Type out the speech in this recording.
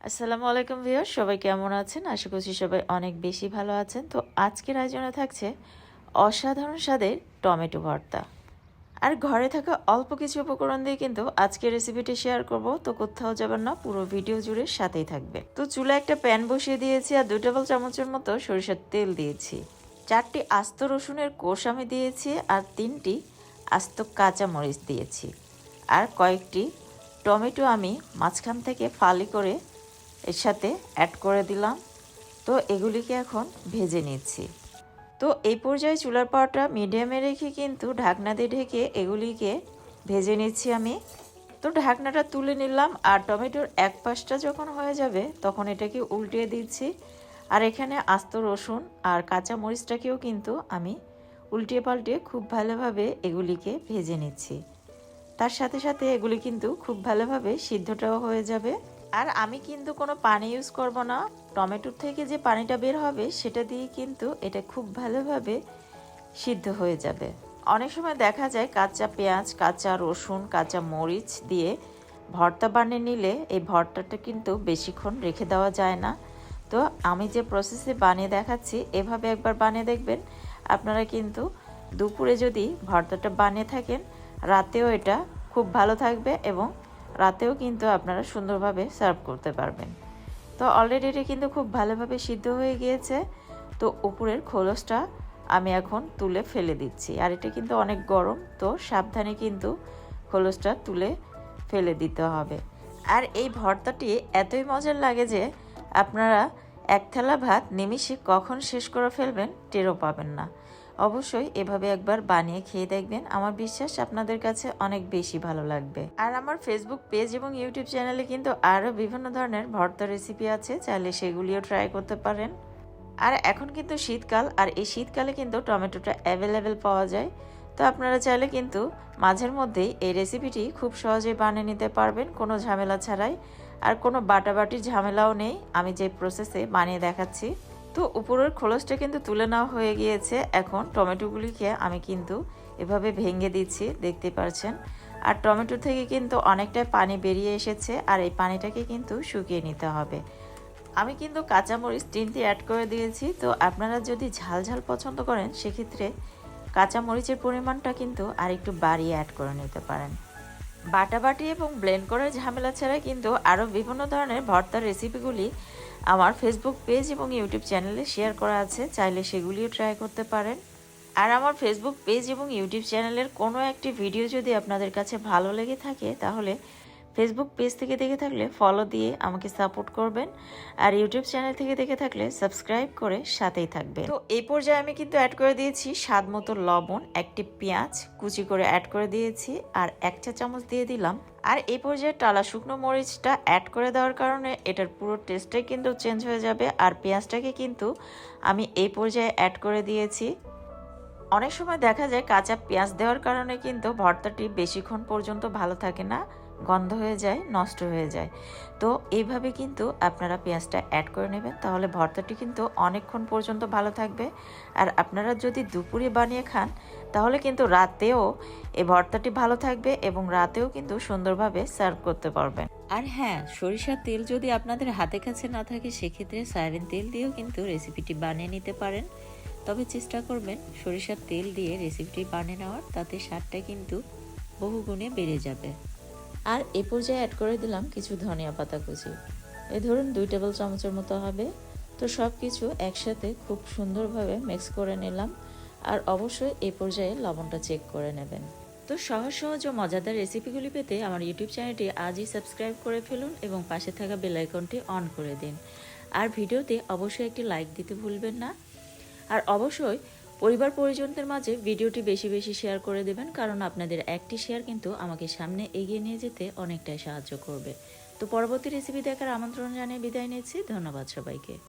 আসসালামু আলাইকুম ভিউয়ার, সবাই কেমন আছেন? আশা করছি সবাই অনেক বেশি ভালো আছেন। তো আজকের আয়োজনে থাকছে অসাধারণ স্বাদের টমেটো ভর্তা। আর ঘরে থাকা অল্প কিছু উপকরণ দিয়ে কিন্তু আজকের রেসিপিটি শেয়ার করব। তো কোথাও যাবেন না, পুরো ভিডিও জুড়ে সাথেই থাকবে। তো চুলায় একটা প্যান বসিয়ে দিয়েছি আর 2 টেবিল চামচের মতো সরিষার তেল দিয়েছি। 4টি আস্ত রসুনের কোষ আমি দিয়েছি আর 3টি আস্ত কাঁচা মরিচ দিয়েছি। আর কয়েকটি টমেটো আমি মাঝখান থেকে ফালি করে এর সাথে অ্যাড করে দিলাম। তো এগুলিকে এখন ভেজে নিচ্ছি। তো এই পর্যায়ে চুলার পাওয়াটা মিডিয়ামে রেখে কিন্তু ঢাকনা দিয়ে ঢেকে এগুলিকে ভেজে নিচ্ছি আমি। তো ঢাকনাটা তুলে নিলাম আর টমেটোর এক পাশটা যখন হয়ে যাবে তখন এটাকে উল্টিয়ে দিচ্ছি। আর এখানে আস্ত রসুন আর কাঁচা মরিচটাকেও কিন্তু আমি উল্টিয়ে পাল্টিয়ে খুব ভালোভাবে এগুলিকে ভেজে নিচ্ছি। তার সাথে সাথে এগুলি কিন্তু খুব ভালোভাবে সিদ্ধটাও হয়ে যাবে। আর আমি কিন্তু কোনো পানি ইউজ করব না, টমেটোর থেকে যে পানিটা বের হবে সেটা দিয়ে কিন্তু এটা খুব ভালোভাবে সিদ্ধ হয়ে যাবে। অনেক সময় দেখা যায় কাঁচা পেঁয়াজ, কাঁচা রসুন, কাঁচা মরিচ দিয়ে ভর্তা বানিয়ে নিলে এই ভর্তাটা কিন্তু বেশিক্ষণ রেখে দেওয়া যায় না। তো আমি যে প্রসেসে বানিয়ে দেখাচ্ছি এভাবে একবার বানিয়ে দেখবেন। আপনারা কিন্তু দুপুরে যদি ভর্তাটা বানিয়ে থাকেন রাতেও এটা খুব ভালো থাকবে এবং রাতেও কিন্তু আপনারা সুন্দরভাবে সার্ভ করতে পারবেন। তো অলরেডি এটা কিন্তু খুব ভালোভাবে সিদ্ধ হয়ে গিয়েছে। তো উপরের খোলসটা আমি এখন তুলে ফেলে দিচ্ছি। আর এটা কিন্তু অনেক গরম, তো সাবধানে কিন্তু খোলসটা তুলে ফেলে দিতে হবে। আর এই ভর্তাটি এতই মজার লাগে যে আপনারা এক থালা ভাত নিমিষে কখন শেষ করে ফেলবেন টেরও পাবেন না। অবশ্যই এভাবে একবার বানিয়ে খেয়ে দেখবেন, আমার বিশ্বাস আপনাদের কাছে অনেক বেশি ভালো লাগবে। আর আমার ফেসবুক পেজ এবং ইউটিউব চ্যানেলে কিন্তু আরও বিভিন্ন ধরনের ভর্তা রেসিপি আছে, চাইলে সেগুলিও ট্রাই করতে পারেন। আর এখন কিন্তু শীতকাল, আর এই শীতকালে কিন্তু টমেটোটা অ্যাভেলেবেল পাওয়া যায়। তো আপনারা চাইলে কিন্তু মাঝের মধ্যেই এই রেসিপিটি খুব সহজেই বানিয়ে নিতে পারবেন কোনো ঝামেলা ছাড়াই। আর কোনো বাটাবাটির ঝামেলাও নেই আমি যে প্রসেসে বানিয়ে দেখাচ্ছি। তো উপরের খোলসটা কিন্তু তুলে নেওয়া হয়ে গিয়েছে। এখন টমেটোগুলিকে আমি কিন্তু এভাবে ভেঙে দিচ্ছি, দেখতে পাচ্ছেন। আর টমেটো থেকে কিন্তু অনেকটাই পানি বেরিয়ে এসেছে, আর এই পানিটাকে কিন্তু শুকিয়ে নিতে হবে। আমি কিন্তু কাঁচামরিচ 3টি অ্যাড করে দিয়েছি। তো আপনারা যদি ঝাল ঝাল পছন্দ করেন সেক্ষেত্রে কাঁচামরিচের পরিমাণটা কিন্তু আর একটু বাড়িয়ে অ্যাড করে নিতে পারেন। বাটাবাটি এবং ব্লেন্ড করার ঝামেলা ছাড়া কিন্তু আরও বিভিন্ন ধরনের ভর্তার রেসিপিগুলি আমার ফেসবুক পেজ এবং ইউটিউব চ্যানেলে শেয়ার করা আছে, চাইলে সেগুলিও ট্রাই করতে পারেন। আর আমার ফেসবুক পেজ এবং ইউটিউব চ্যানেলের কোনো একটি ভিডিও যদি আপনাদের কাছে ভালো লেগে থাকে তাহলে ফেসবুক পেজ থেকে দেখে থাকলে ফলো দিয়ে আমাকে সাপোর্ট করবেন, আর ইউটিউব চ্যানেল থেকে দেখে থাকলে সাবস্ক্রাইব করে সাথেই থাকবেন। তো এই পর্যায়ে আমি কিন্তু অ্যাড করে দিয়েছি স্বাদ মতো লবণ, একটি পেঁয়াজ কুচি করে অ্যাড করে দিয়েছি আর 1 চা চামচ দিয়ে দিলাম। আর এই পর্যায়ে টালা শুকনো মরিচটা অ্যাড করে দেওয়ার কারণে এটার পুরো টেস্টটাই কিন্তু চেঞ্জ হয়ে যাবে। আর পেঁয়াজটাকে কিন্তু আমি এই পর্যায়ে অ্যাড করে দিয়েছি। অনেক সময় দেখা যায় কাঁচা পেঁয়াজ দেওয়ার কারণে কিন্তু ভর্তাটি বেশিক্ষণ পর্যন্ত ভালো থাকে না, গন্ধ হয়ে যায়, নষ্ট হয়ে যায়। তো এইভাবে কিন্তু আপনারা পেঁয়াজটা অ্যাড করে নেবেন, তাহলে ভর্তাটি কিন্তু অনেকক্ষণ পর্যন্ত ভালো থাকবে। আর আপনারা যদি দুপুরে বানিয়ে খান তাহলে কিন্তু রাতেও এই ভর্তাটি ভালো থাকবে এবং রাতেও কিন্তু সুন্দরভাবে সার্ভ করতে পারবেন। আর হ্যাঁ, সরিষার তেল যদি আপনাদের হাতে কাছে না থাকে সেক্ষেত্রে সয়াবিন তেল দিয়েও কিন্তু রেসিপিটি বানিয়ে নিতে পারেন। তবে চেষ্টা করবেন সরিষার তেল দিয়ে রেসিপিটি বানিয়ে নেওয়ার, তাতে স্বাদটা কিন্তু বহুগুণে বেড়ে যাবে। আর এ পর্যায়ে অ্যাড করে দিলাম কিছু ধনিয়া পাতা কুচি, এই ধরুন 2 টেবিল চামচের মতো হবে। তো সব কিছু একসাথে খুব সুন্দরভাবে মিক্স করে নিলাম। আর অবশ্যই এই পর্যায়ে লবণটা চেক করে নেবেন। তো সহজ সহজ ও মজাদার রেসিপিগুলি পেতে আমার ইউটিউব চ্যানেলটি আজই সাবস্ক্রাইব করে ফেলুন এবং পাশে থাকা বেল আইকনটি অন করে দিন। আর ভিডিওতে অবশ্যই একটি লাইক দিতে ভুলবেন না। আর অবশ্যই পরিবার পরিজনদের মাঝে ভিডিওটি বেশি বেশি শেয়ার করে দেবেন, কারণ আপনাদের একটি শেয়ার কিন্তু আমাকে সামনে এগিয়ে নিয়ে যেতে অনেকটাই সাহায্য করবে। তো পরবর্তী রেসিপি দেখার আমন্ত্রণ জানিয়ে বিদায় নিচ্ছি। ধন্যবাদ সবাইকে।